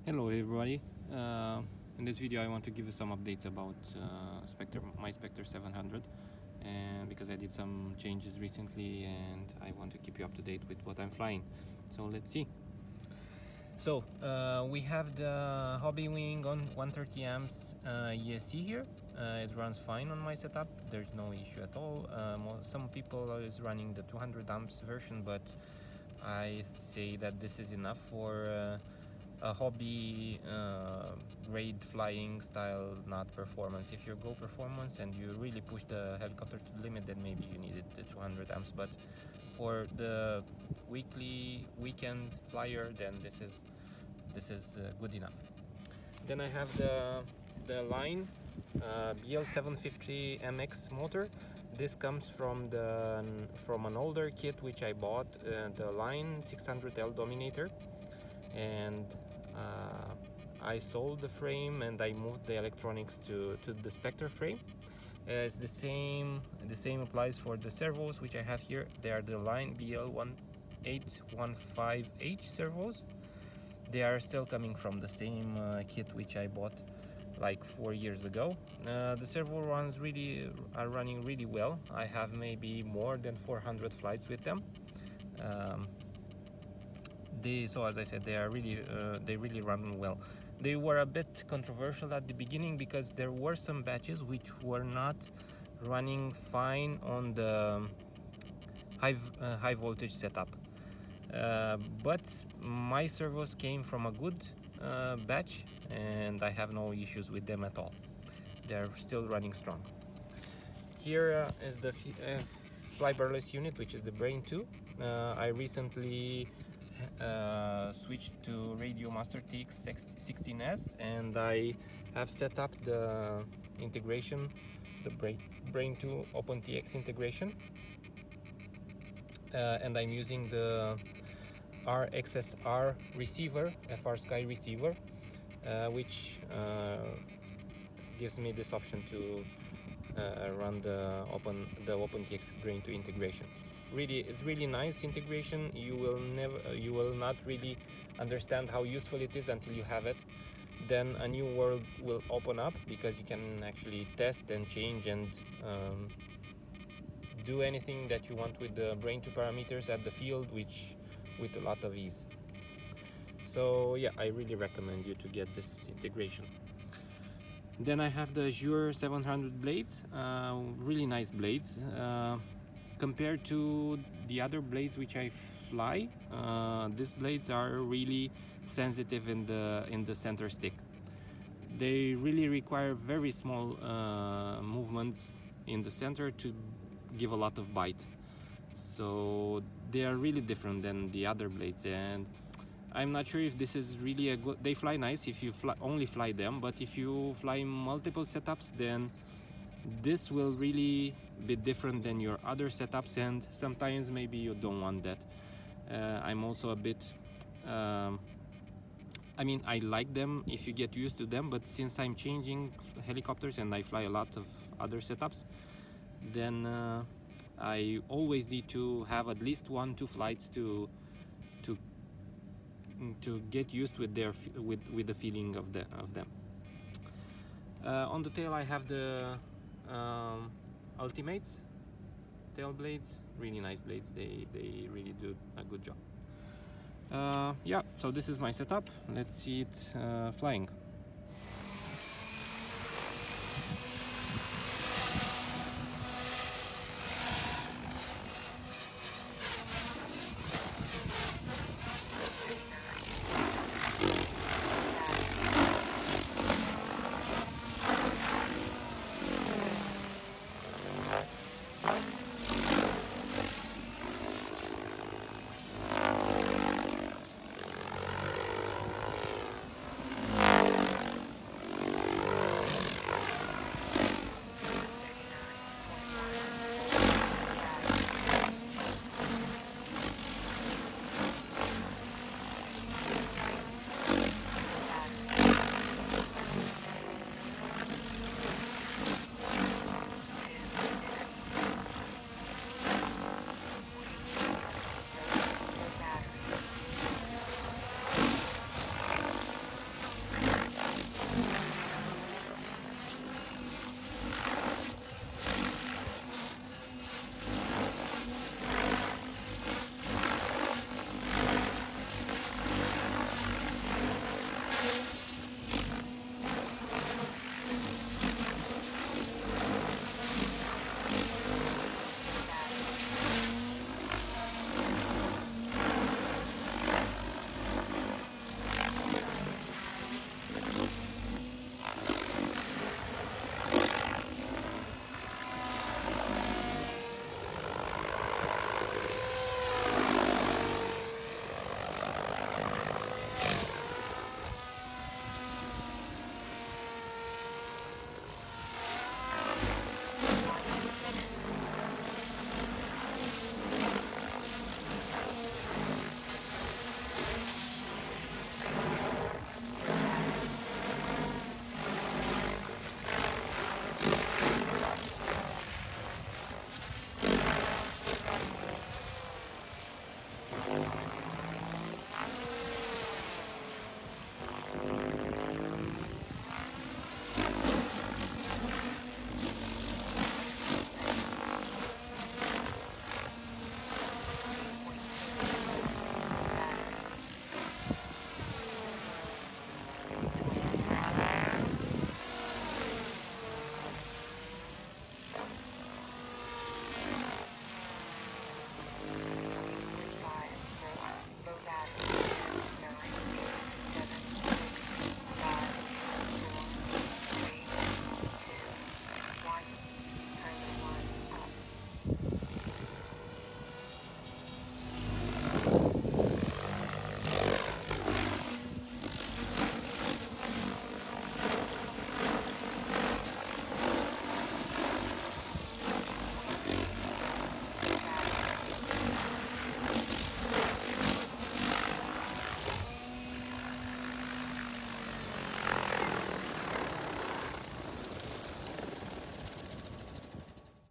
Hello everybody. In this video I want to give you some updates about Specter, my Specter 700, and because I did some changes recently and I want to keep you up to date with what I'm flying. So let's see. So we have the Hobby Wing on 130 amps ESC here. It runs fine on my setup, there's no issue at all. Some people is running the 200 amps version, but I say that this is enough for a hobby grade flying style, not performance. If you go performance and you really push the helicopter to the limit, then maybe you needed the 200 amps, but for the weekend flyer, then this is good enough. Then I have the line BL750 MX motor. This comes from an older kit which I bought, the line 600L Dominator, and I sold the frame and I moved the electronics to the Specter frame. It's the same applies for the servos which I have here. They are the line BL1815H servos. They are still coming from the same kit which I bought like 4 years ago. The servo are running really well. I have maybe more than 400 flights with them. So as I said, they really run well. They were a bit controversial at the beginning because there were some batches which were not running fine on the high voltage setup. But my servos came from a good batch and I have no issues with them at all. They're still running strong. Here is the flybarless unit, which is the Brain 2. I recently switched to Radio Master TX 16S and I have set up the integration, the Brain 2 OpenTX integration, and I'm using the RXSR receiver, FR Sky receiver, which gives me this option to run the OpenTX Brain 2 integration. It's really nice integration. You will not really understand how useful it is until you have it. Then a new world will open up because you can actually test and change and do anything that you want with the Brain 2 parameters at the field, with a lot of ease. So yeah, I really recommend you to get this integration. Then I have the Azure 700 blades, really nice blades. Compared to the other blades which I fly, these blades are really sensitive in the center stick. They really require very small movements in the center to give a lot of bite. So they are really different than the other blades, and I'm not sure if this is really a good. They fly nice if you only fly them, but if you fly multiple setups, then this will really be different than your other setups, and sometimes maybe you don't want that. I'm also a bit I mean, I like them if you get used to them, but since I'm changing helicopters and I fly a lot of other setups, then I always need to have at least 1-2 flights to get used with the feeling of them. On the tail I have the Ultimates tail blades, really nice blades. They really do a good job. Yeah, so this is my setup. Let's see it flying.